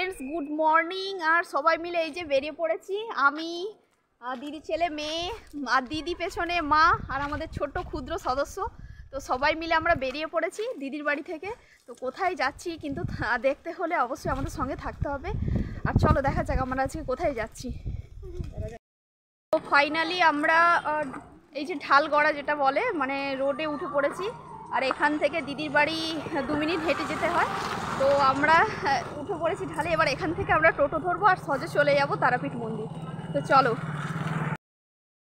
Friends good morning और सबाई मिले এই যে বেরিয়ে পড়েছি আমি দিদি ছেলে মেয়ে আর দিদি পেছনে মা আর আমাদের ছোট ক্ষুদ্র সদস্য তো সবাই মিলে আমরা বেরিয়ে পড়েছি দিদির বাড়ি থেকে তো কোথায় যাচ্ছি কিন্তু দেখতে হলে অবশ্যই আমাদের সঙ্গে থাকতে হবে আর চলো দেখা যাক আমরা আজকে কোথায় যাচ্ছি। তো ফাইনালি আমরা এই যে ঢালগড়া যেটা বলে মানে রোডে উঠে পড়েছি আর এখান থেকে দিদির বাড়ি 2 মিনিট হেঁটে যেতে হয়। তো আমরা উঠে পড়েছি ঢালে, এবার এখান থেকে আমরা টোটো ধরবো আর সহজে চলে যাব তারাপীঠ মন্দির। তো চলো,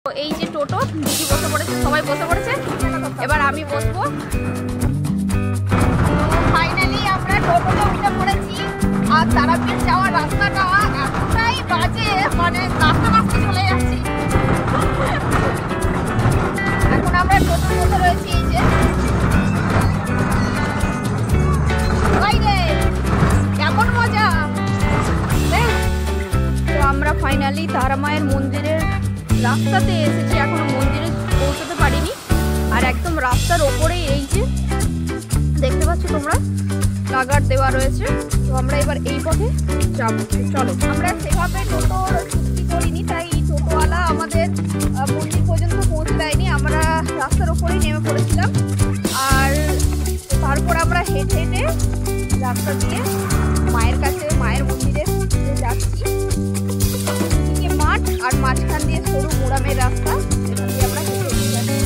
তো এই যে টোটো দিদি বসে পড়েছে, সবাই বসে পড়েছে, এবার আমি বসবো। ফাইনালি আমরা টোটোতে উঠে পড়েছি আর তারাপীঠ যাওয়ার রাস্তাটা এতটাই বাজে মানে রাস্তা রাস্তা চলে যাচ্ছি। এখন আমরা টোটোর মধ্যে রয়েছি, এই যে কেমন মজা। তো আমরা ফাইনালি তারা মায়ের মন্দিরের রাস্তাতে এসেছি, এখনো মন্দিরে পৌঁছতে পারিনি আর একদম রাস্তার ওপরেই এই যে দেখতে পাচ্ছ তোমরা লাগার দেওয়া রয়েছে। তো আমরা এবার এই পথে যাবো। চলো, আমরা সেভাবে টোটো চুক্তি করিনি তাই টোটোওয়ালা আমাদের মন্দির পর্যন্ত পৌঁছে দেয়নি, আমরা রাস্তার ওপরেই নেমে পড়েছিলাম আর তারপর আমরা হেঁটে হেঁটে রাস্তা দিয়ে মায়ের কাছে মায়ের মন্দিরে যাচ্ছি। মাঠ আর মাঝখান দিয়ে সরু মোড়ামের রাস্তা, সেখান দিয়ে আমরা হেঁটে হেঁটে যাচ্ছি।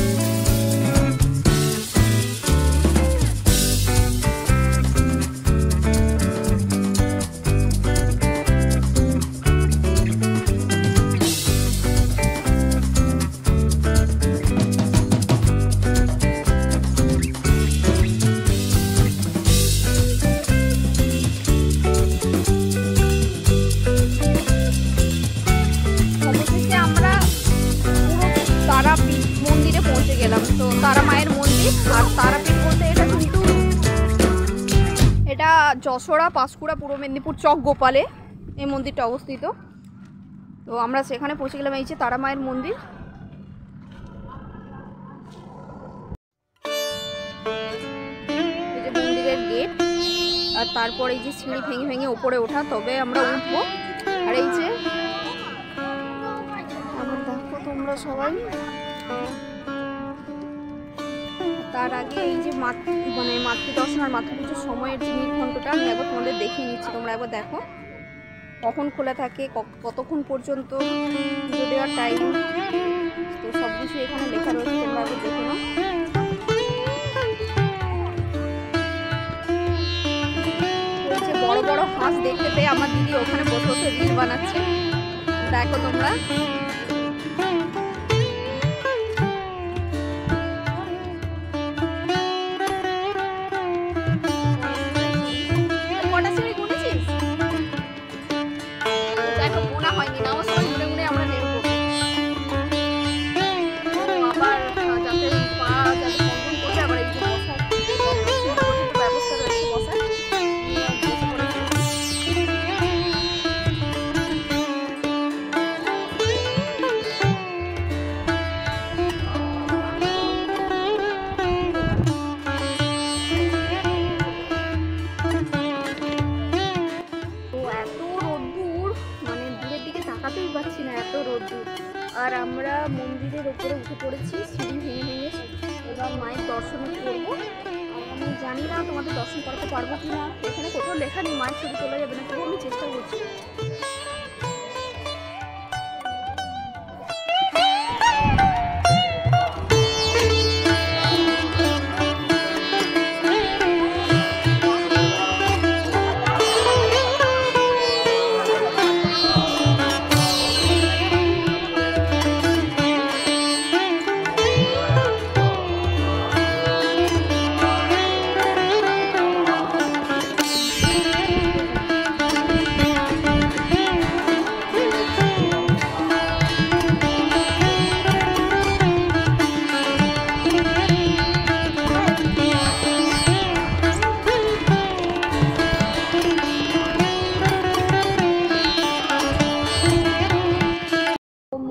তো তারা মায়ের মন্দির আর তারাপীঠ বলতে এটা কিন্তু এটা যশোরা পাঁশকুড়া পূর্ব মেদিনীপুর চক গোপালে এই মন্দিরটা অবস্থিত। তো আমরা সেখানে পৌঁছে গেলাম, এই যে তারা মায়ের মন্দির। এই যে মন্দিরের গেট আর তারপর এই যে সিঁড়ি ভেঙে ভেঙে উপরে ওঠা, তবে আমরা উঠবো। আর এই যে আমার দেখো তোমরা সবাই, তার আগে এই যে মানে মাতৃদর্শন আর মাতৃপুজোর সময়ের যে নীলঘণ্টটা আমি একবার তোমাদের দেখিয়ে নিচ্ছি, তোমরা একবার দেখো কখন খোলা থাকে, কতক্ষণ পর্যন্ত পুজো দেওয়ার টাইম, তো সব কিছু এখানে লেখা রয়েছে, তোমরা একবার দেখে নাও। এই যে বড় বড় হাঁস দেখতে পেয়ে আমার দিদি ওখানে বসে বসে রিল বানাচ্ছে, দেখো তোমরা। আর আমরা মন্দিরের ওপরে উঠে পড়েছি সিঁড়ি ভেঙে ভেঙে, এবার মায়ের দর্শন করবো। আর আমি জানি না তোমাদের দর্শন করাতে পারবো কি না, এখানে কোথাও লেখা নেই মায়ের ছবি তোলা যাবে না, তবু আমি চেষ্টা করছি।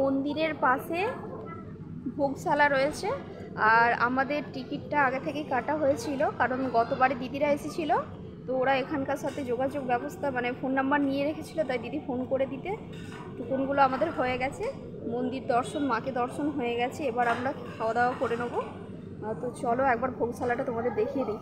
মন্দিরের পাশে ভোগশালা রয়েছে আর আমাদের টিকিটটা আগে থেকেই কাটা হয়েছিল, কারণ গতবারে দিদিরা এসেছিল তো ওরা এখানকার সাথে যোগাযোগ ব্যবস্থা মানে ফোন নাম্বার নিয়ে রেখেছিল, তাই দিদি ফোন করে দিতে টুকুনগুলো আমাদের হয়ে গেছে। মন্দির দর্শন, মাকে দর্শন হয়ে গেছে, এবার আমরা খাওয়া দাওয়া করে নেবো। তো চলো একবার ভোগশালাটা তোমাদের দেখিয়ে দিই।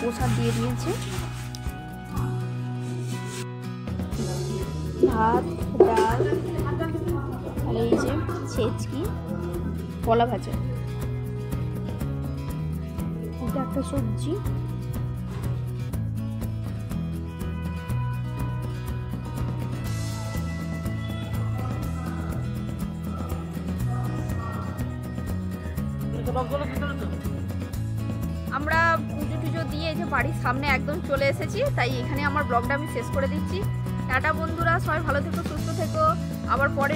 প্রসাদ দিয়ে দিয়েছে, ভাত, ডাল আর এই যে ছেচকি, কলা ভাজা, এটা একটা সবজি, আমরা পুজো টুজো দিয়ে যে বাড়ির সামনে একদম চলে এসেছি, তাই এখানে আমার ব্লগটা আমি শেষ করে দিচ্ছি। টাটা বন্ধুরা, সবাই ভালো থেকো, সুস্থ থেকো, আবার পরে